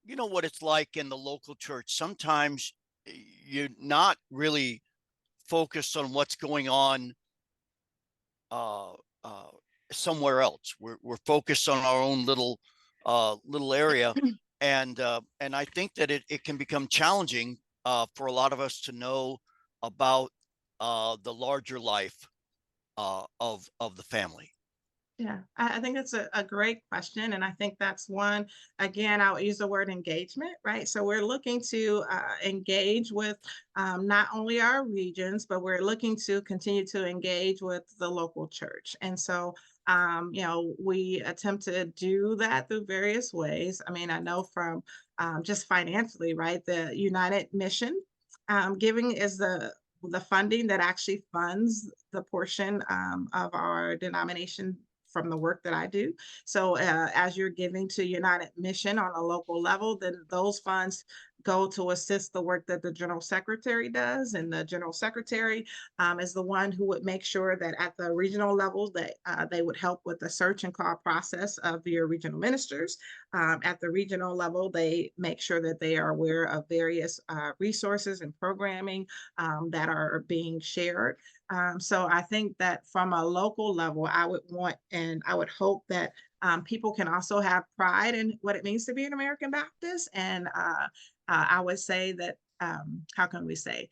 what it's like in the local church, sometimes you're not really focused on what's going on somewhere else. We're focused on our own little little area, and I think that it can become challenging for a lot of us to know about the larger life of the family. Yeah, I think it's a great question. And I think that's one, again, I'll use the word engagement, right? So we're looking to engage with not only our regions, but we're looking to continue to engage with the local church. And so, we attempt to do that through various ways. I mean, I know from just financially, right? The United Mission giving is the funding that actually funds the portion of our denomination from the work that I do. So as you're giving to United Mission on a local level, then those funds go to assist the work that the general secretary does. And the general secretary is the one who would make sure that at the regional levels that they would help with the search and call process of your regional ministers. At the regional level, they make sure that they are aware of various resources and programming that are being shared. So I think that from a local level, I would want and I would hope that people can also have pride in what it means to be an American Baptist. And I would say that, how can we say?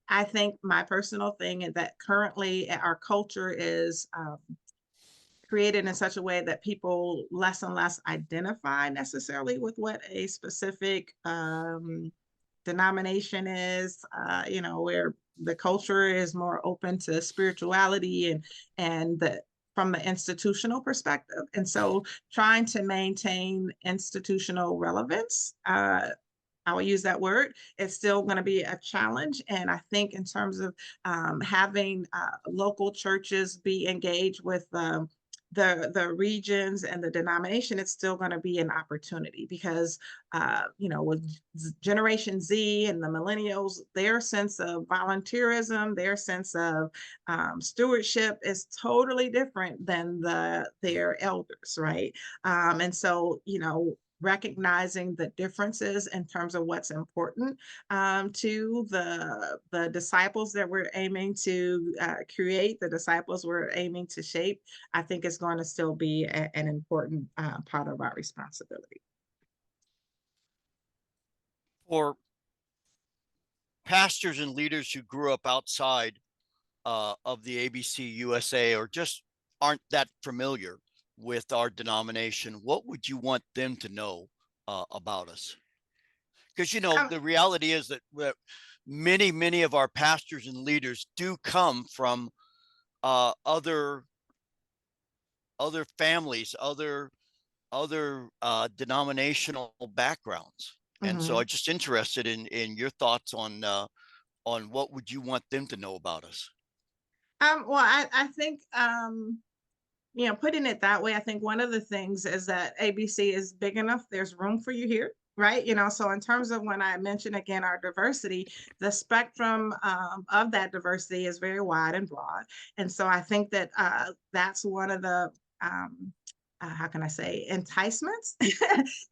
I think my personal thing is that currently our culture is created in such a way that people less and less identify necessarily with what a specific denomination is, where the culture is more open to spirituality and from the institutional perspective. And so trying to maintain institutional relevance, I will use that word. It's still going to be a challenge. And I think in terms of having local churches be engaged with the regions and the denomination, it's still going to be an opportunity because, with Generation Z and the millennials, their sense of volunteerism, their sense of stewardship is totally different than their elders, right? And so, recognizing the differences in terms of what's important to the disciples that we're aiming to create, the disciples we're aiming to shape, I think is going to still be an important part of our responsibility. For pastors and leaders who grew up outside of the ABC USA or just aren't that familiar with our denomination, what would you want them to know about us? Because the reality is that many of our pastors and leaders do come from other families, other denominational backgrounds, and so I'm just interested in your thoughts on what would you want them to know about us. Well, I think putting it that way, I think one of the things is that ABC is big enough. There's room for you here, right? So in terms of when I mention again our diversity, the spectrum of that diversity is very wide and broad. And so I think that that's one of the how can I say, enticements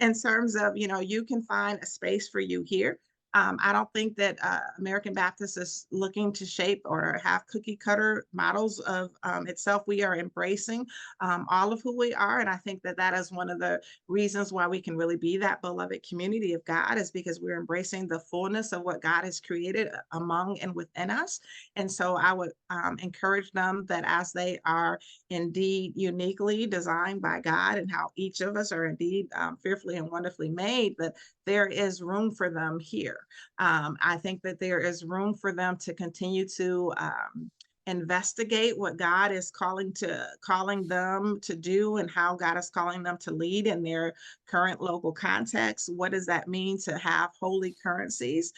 in terms of, you can find a space for you here. I don't think that American Baptist is looking to shape or have cookie cutter models of itself. We are embracing all of who we are. And I think that that is one of the reasons why we can really be that beloved community of God, is because we're embracing the fullness of what God has created among and within us. And so I would encourage them that as they are indeed uniquely designed by God, and how each of us are indeed fearfully and wonderfully made, that there is room for them here. I think that there is room for them to continue to investigate what God is calling them to do, and how God is calling them to lead in their current local context. What does that mean to have holy currencies,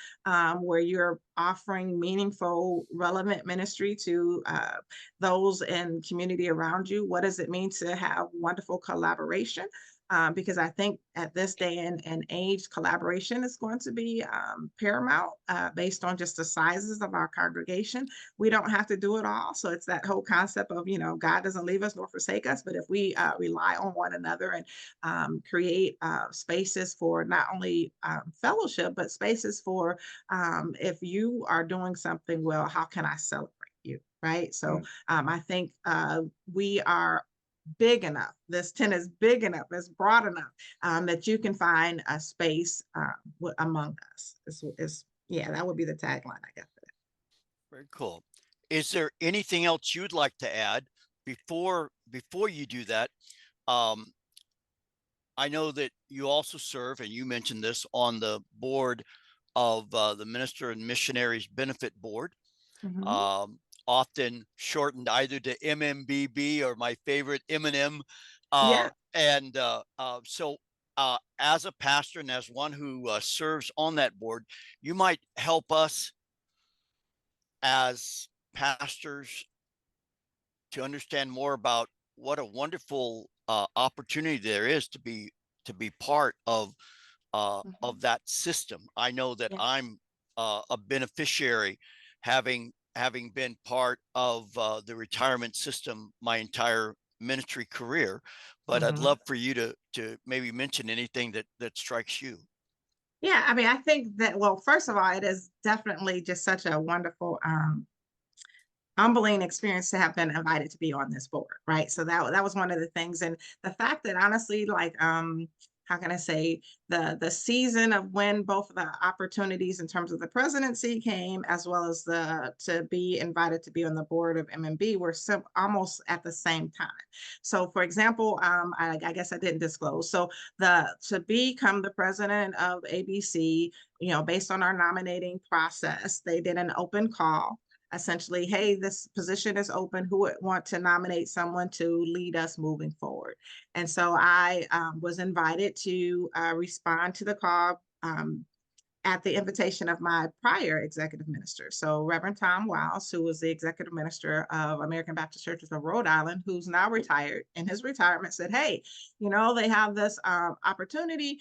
where you're offering meaningful, relevant ministry to those in community around you? What does it mean to have wonderful collaboration? Because I think at this day and age, collaboration is going to be paramount based on just the sizes of our congregation. We don't have to do it all. So it's that whole concept of, God doesn't leave us nor forsake us, but if we rely on one another and create spaces for not only fellowship, but spaces for if you are doing something well, how can I celebrate you? Right. So I think we are big enough. This tent is big enough, it's broad enough that you can find a space among us. Yeah, that would be the tagline, I guess. Very cool. Is there anything else you'd like to add before you do that? Um, I know that you also serve, and you mentioned this, on the board of the Minister and Missionaries Benefit Board, Mhm. um, often shortened either to MMBB or my favorite M&M. Yeah. So, as a pastor and as one who serves on that board, you might help us as pastors to understand more about what a wonderful opportunity there is to be part Mhm. of that system. I know that Yeah. I'm a beneficiary, having been part of the retirement system my entire ministry career. But I'd Mhm. love for you to maybe mention anything that strikes you. Yeah, I mean, I think that, well, first of all, it is definitely just such a wonderful humbling experience to have been invited to be on this board, right? So that was one of the things, and the fact that honestly, like, how can I say, the season of when both of the opportunities in terms of the presidency came, as well as the to be invited to be on the board of MMB, were almost at the same time. So, for example, I guess I didn't disclose. So the to become the president of ABC, based on our nominating process, they did an open call, essentially, hey, this position is open. Who would want to nominate someone to lead us moving forward? And so I was invited to respond to the call at the invitation of my prior executive minister. So Reverend Tom Wiles, who was the executive minister of American Baptist Churches of Rhode Island, who's now retired, in his retirement said, hey, they have this opportunity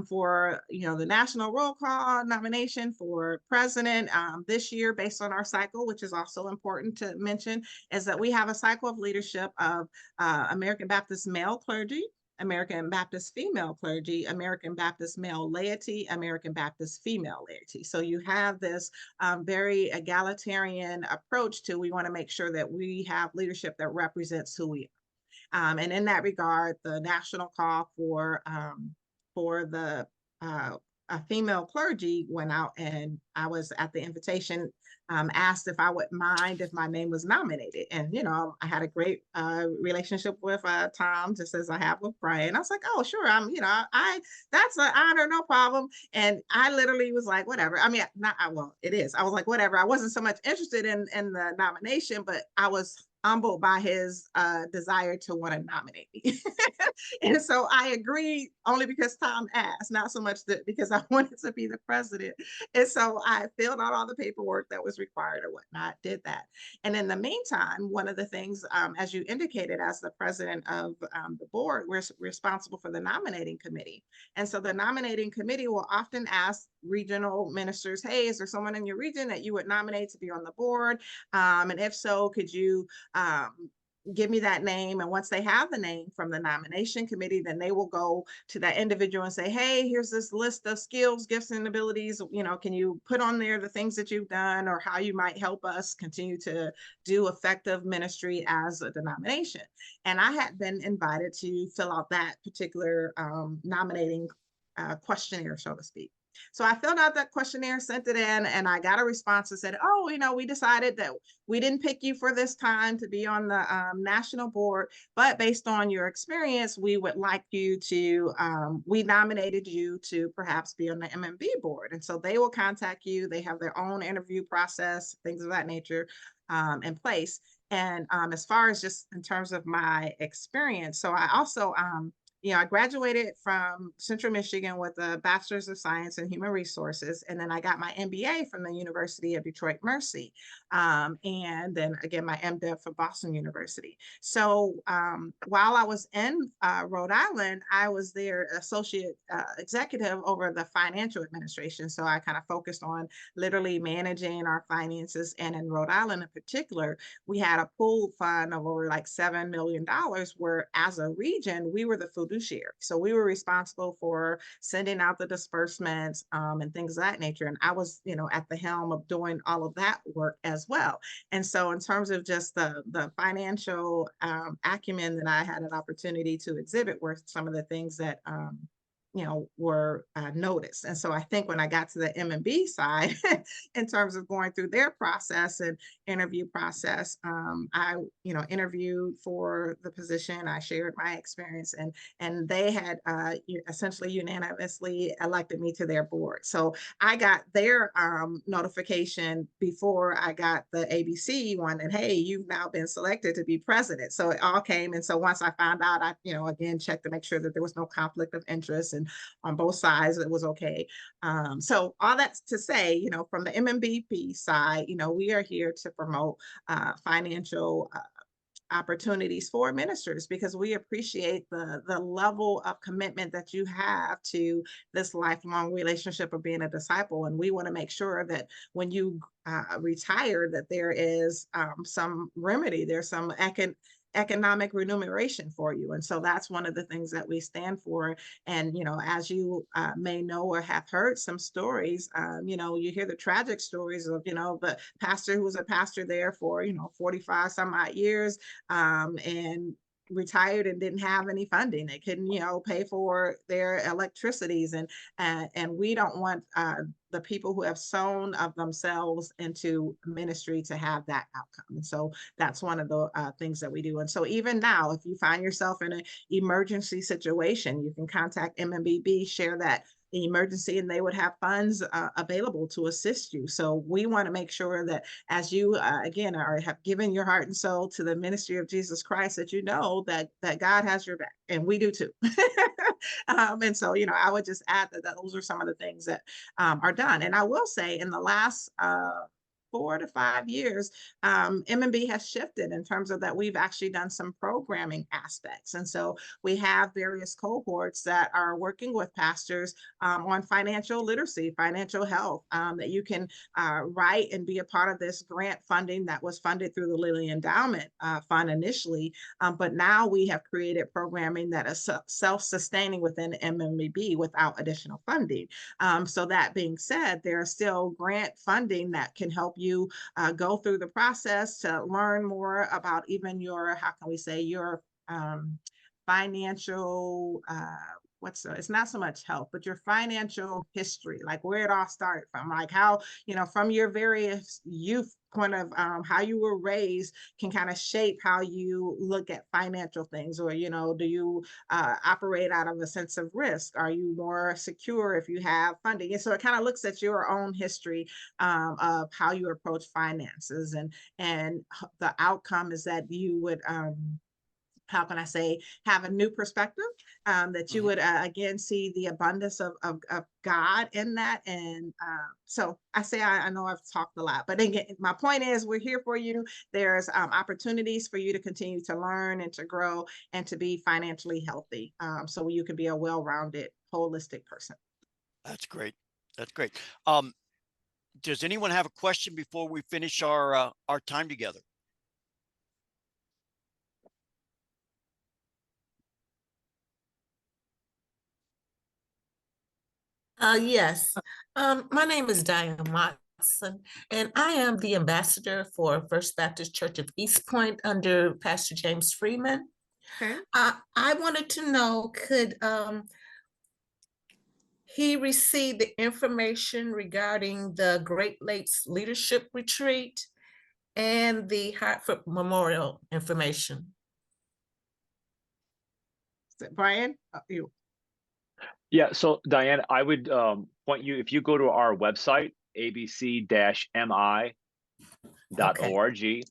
for, the national roll call nomination for president this year based on our cycle, which is also important to mention, is that we have a cycle of leadership of American Baptist male clergy, American Baptist female clergy, American Baptist male laity, American Baptist female laity. So you have this very egalitarian approach to, we want to make sure that we have leadership that represents who we are. And in that regard, the national call for the female clergy went out, and I was at the invitation, asked if I would mind if my name was nominated. And, I had a great relationship with Tom, just as I have with Brian. I was like, oh, sure. That's an honor, no problem. And I literally was like, whatever. I mean, not, well, it is. I was like, whatever. I wasn't so much interested in the nomination, but I was humbled by his desire to want to nominate me. And so I agreed only because Tom asked, not so much that because I wanted to be the president. And so I filled out all the paperwork that was required or whatnot, did that. And in the meantime, one of the things, as you indicated, as the president of the board, we're responsible for the nominating committee. And so the nominating committee will often ask regional ministers, hey, is there someone in your region that you would nominate to be on the board? And if so, could you give me that name? And once they have the name from the nomination committee, then they will go to that individual and say, hey, here's this list of skills, gifts, and abilities. Can you put on there the things that you've done or how you might help us continue to do effective ministry as a denomination? And I had been invited to fill out that particular nominating questionnaire, so to speak. So I filled out that questionnaire, sent it in, and I got a response that said, oh, we decided that we didn't pick you for this time to be on the national board, but based on your experience, we would like you to, we nominated you to perhaps be on the MMB board. And so they will contact you. They have their own interview process, things of that nature in place. And as far as just in terms of my experience, so I also, I graduated from Central Michigan with a Bachelor's of Science in Human Resources, and then I got my MBA from the University of Detroit Mercy, and then again my MDiv from Boston University. So while I was in Rhode Island, I was their associate executive over the financial administration. So I kind of focused on literally managing our finances, and in Rhode Island in particular, we had a pooled fund of over like $7 million, where as a region, we were the fiduciary. So we were responsible for sending out the disbursements and things of that nature. And I was, at the helm of doing all of that work as well. And so in terms of just the financial acumen that I had an opportunity to exhibit were some of the things that were noticed. And so I think when I got to the M&B side, in terms of going through their process and interview process, I, interviewed for the position. I shared my experience, and they had essentially unanimously elected me to their board. So I got their notification before I got the ABC one that, hey, you've now been selected to be president. So it all came. And so once I found out, I, again, checked to make sure that there was no conflict of interest, and on both sides, it was okay. So all that's to say, from the MMBP side, we are here to promote financial opportunities for ministers, because we appreciate the level of commitment that you have to this lifelong relationship of being a disciple. And we want to make sure that when you retire, that there is some remedy, there's some economic remuneration for you. And so that's one of the things that we stand for. And as you may know or have heard some stories, you hear the tragic stories of the pastor who was a pastor there for 45 some odd years, and retired and didn't have any funding. They couldn't pay for their electricities, and we don't want the people who have sown of themselves into ministry to have that outcome. And so that's one of the things that we do. And so even now, if you find yourself in an emergency situation, you can contact MMBB, share that emergency, and they would have funds available to assist you. So we want to make sure that as you again have given your heart and soul to the ministry of Jesus Christ, that that God has your back, and we do too. And so I would just add that those are some of the things that are done. And I will say, in the last 4 to 5 years, M&B has shifted in terms of that we've actually done some programming aspects. And so we have various cohorts that are working with pastors on financial literacy, financial health, that you can write and be a part of this grant funding that was funded through the Lilly Endowment Fund initially. But now we have created programming that is self-sustaining within MMB without additional funding. So that being said, there are still grant funding that can help you go through the process to learn more about even your, how can we say, your financial, it's not so much health, but your financial history, like where it all started from, like how, from your various youth point of how you were raised can kind of shape how you look at financial things. Or, do you operate out of a sense of risk? Are you more secure if you have funding? And so it kind of looks at your own history of how you approach finances, and the outcome is that you would how can I say, have a new perspective, that you would, again, see the abundance of God in that. And so I know I've talked a lot, but again, my point is we're here for you. There's opportunities for you to continue to learn and to grow and to be financially healthy, so you can be a well-rounded, holistic person. That's great. That's great. Does anyone have a question before we finish our time together? Yes. My name is Diane Watson, and I am the ambassador for First Baptist Church of East Point under Pastor James Freeman. Okay. I wanted to know, could he receive the information regarding the Great Lakes Leadership Retreat and the Hartford Memorial information? Brian, you. Yeah, so Diane, I would point you, if you go to our website, abc-mi.org. Okay.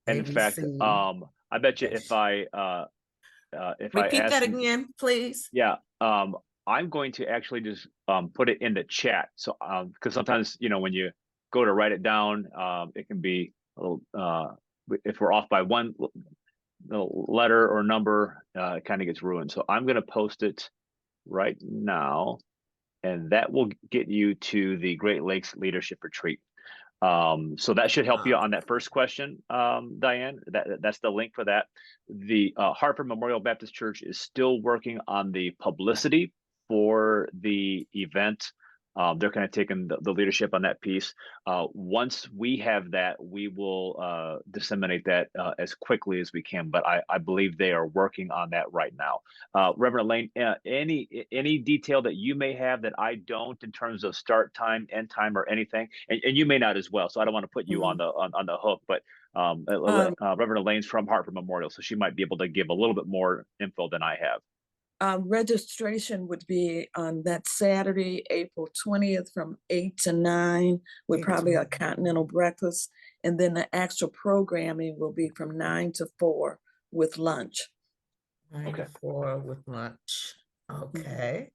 And in fact, I bet you if I repeat that you, again, please. Yeah, I'm going to actually just put it in the chat. So because sometimes when you go to write it down, it can be a little if we're off by one letter or number, it kind of gets ruined. So I'm going to post it right now, and that will get you to the Great Lakes Leadership Retreat. So that should help you on that first question, Diane. That's the link for that. The Hartford Memorial Baptist Church is still working on the publicity for the event. They're kind of taking the leadership on that piece. Once we have that, we will disseminate that as quickly as we can. But I believe they are working on that right now. Reverend Lane, any detail that you may have that I don't in terms of start time, end time, or anything, and you may not as well. So I don't want to put you on the hook. But Reverend Lane's from Hartford Memorial, so she might be able to give a little bit more info than I have. Registration would be on that Saturday, April 20th from 8 to 9 with probably a continental breakfast. And then the actual programming will be from 9 to 4 with lunch. 9 to 4 with lunch. Okay.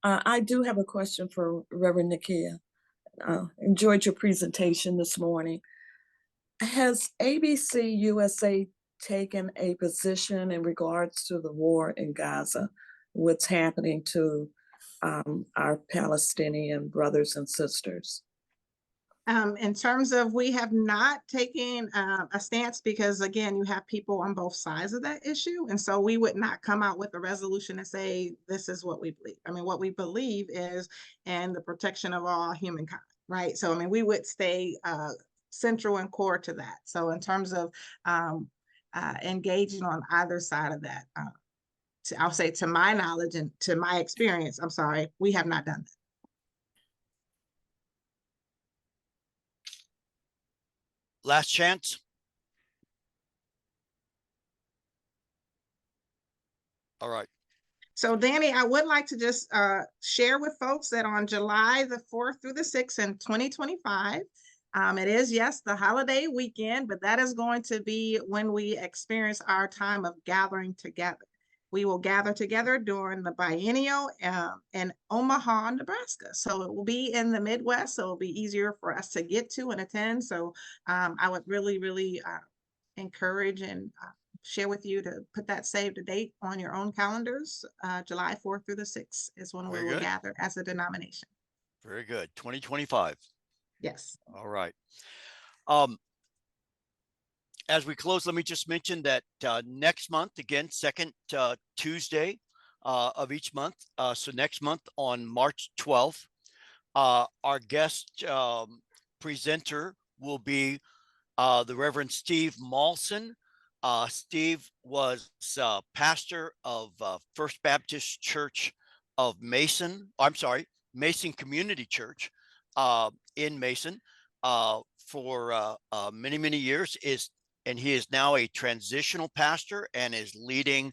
I do have a question for Reverend Nikita. Enjoyed your presentation this morning. Has ABC USA taken a position in regards to the war in Gaza, what's happening to our Palestinian brothers and sisters? In terms of, we have not taken a stance because, again, you have people on both sides of that issue. And so we would not come out with a resolution and say, this is what we believe. I mean, what we believe is in the protection of all humankind, right? So, I mean, we would stay central and core to that. So in terms of engaging on either side of that, I'll say to my knowledge and to my experience, I'm sorry, we have not done that. Last chance. All right. So Danny, I would like to just share with folks that on July the 4th through the 6th in 2025, it is, yes, the holiday weekend, but that is going to be when we experience our time of gathering together. We will gather together during the biennial in Omaha, Nebraska. So it will be in the Midwest, so it'll be easier for us to get to and attend. So I would really, really encourage and share with you to put that saved a date on your own calendars. July 4th through the 6th is when we will gather as a denomination. Very good. 2025. Yes. All right. As we close, let me just mention that next month, again, second Tuesday of each month. So next month on March 12th, our guest presenter will be the Reverend Steve Mawson. Steve was pastor of First Baptist Church of Mason. I'm sorry, Mason Community Church in Mason for many, many years. And he is now a transitional pastor and is leading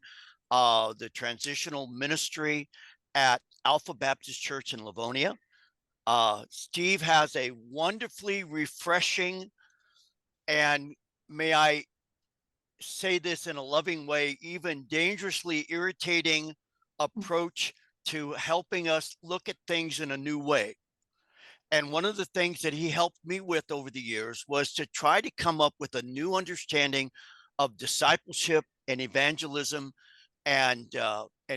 the transitional ministry at Alpha Baptist Church in Livonia. Steve has a wonderfully refreshing, and may I say this in a loving way, even dangerously irritating approach to helping us look at things in a new way. And one of the things that he helped me with over the years was to try to come up with a new understanding of discipleship and evangelism, and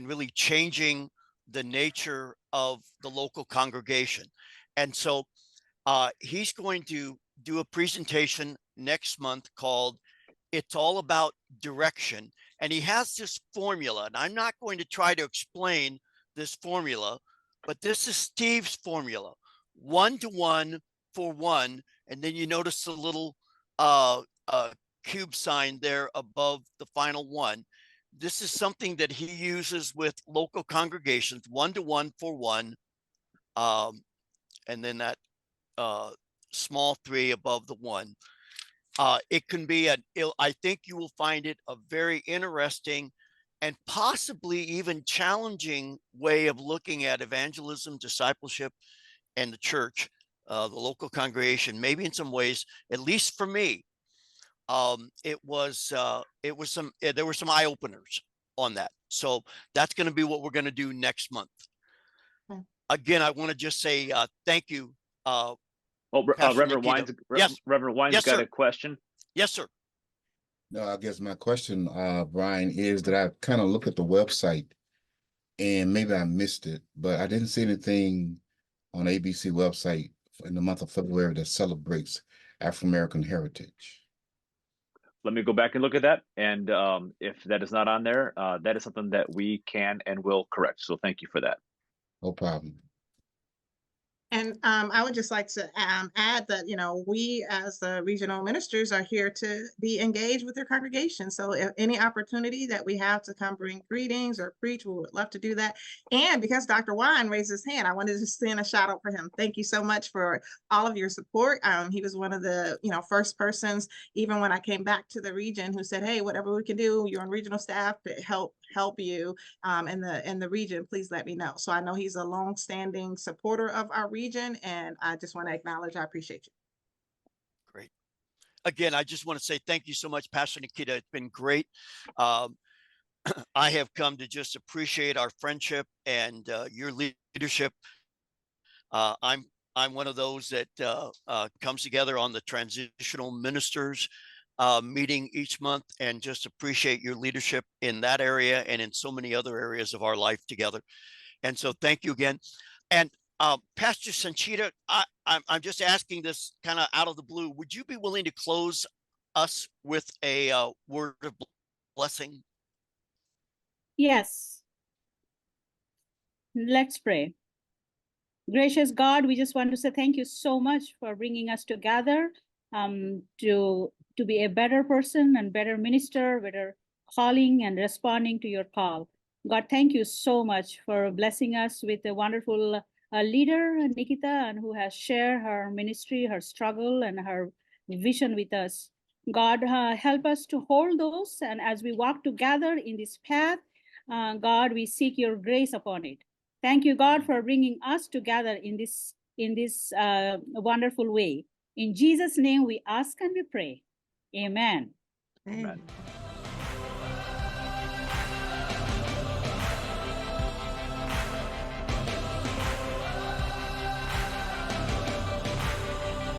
really changing the nature of the local congregation. And so he's going to do a presentation next month called "It's All About Direction." And he has this formula, and I'm not going to try to explain this formula, but this is Steve's formula: 1 to 1 for 1. And then you notice the little cube sign there above the final 1. This is something that he uses with local congregations: 1 to 1 for 1. And then that small 3 above the 1. It can be I think you will find it a very interesting and possibly even challenging way of looking at evangelism, discipleship, and the church, the local congregation. Maybe in some ways, at least for me, there were some eye openers on that. So that's going to be what we're going to do next month. Okay. Again, I want to just say thank you. Reverend Wines, yes. Reverend Wines yes, got sir. a question. Yes, sir. No, I guess my question, Brian, is that I kind of looked at the website and maybe I missed it, but I didn't see anything on ABC website in the month of February that celebrates African American heritage? Let me go back and look at that. And if that is not on there, that is something that we can and will correct. So thank you for that. No problem. And I would just like to add that, we as the regional ministers are here to be engaged with their congregation. So if any opportunity that we have to come bring greetings or preach, we would love to do that. And because Dr. Wine raised his hand, I wanted to send a shout out for him. Thank you so much for all of your support. He was one of the, first persons, even when I came back to the region, who said, hey, whatever we can do, you're on regional staff to help you in the region, please let me know. So I know he's a long-standing supporter of our region, and I just want to acknowledge, I appreciate you. Great. Again, I just want to say thank you so much, Pastor Nikita. It's been great. I have come to just appreciate our friendship and your leadership. I'm one of those that comes together on the transitional ministers meeting each month, and just appreciate your leadership in that area and in so many other areas of our life together. And so thank you again. And Pastor Sanchita, I'm just asking this kind of out of the blue. Would you be willing to close us with a word of blessing? Yes. Let's pray. Gracious God, we just want to say thank you so much for bringing us together to be a better person and better minister, better calling and responding to your call. God, thank you so much for blessing us with a wonderful leader, Nikita, and who has shared her ministry, her struggle, and her vision with us. God, help us to hold those, and as we walk together in this path, God, we seek your grace upon it. Thank you, God, for bringing us together in this wonderful way. In Jesus' name, we ask and we pray. Amen. Amen.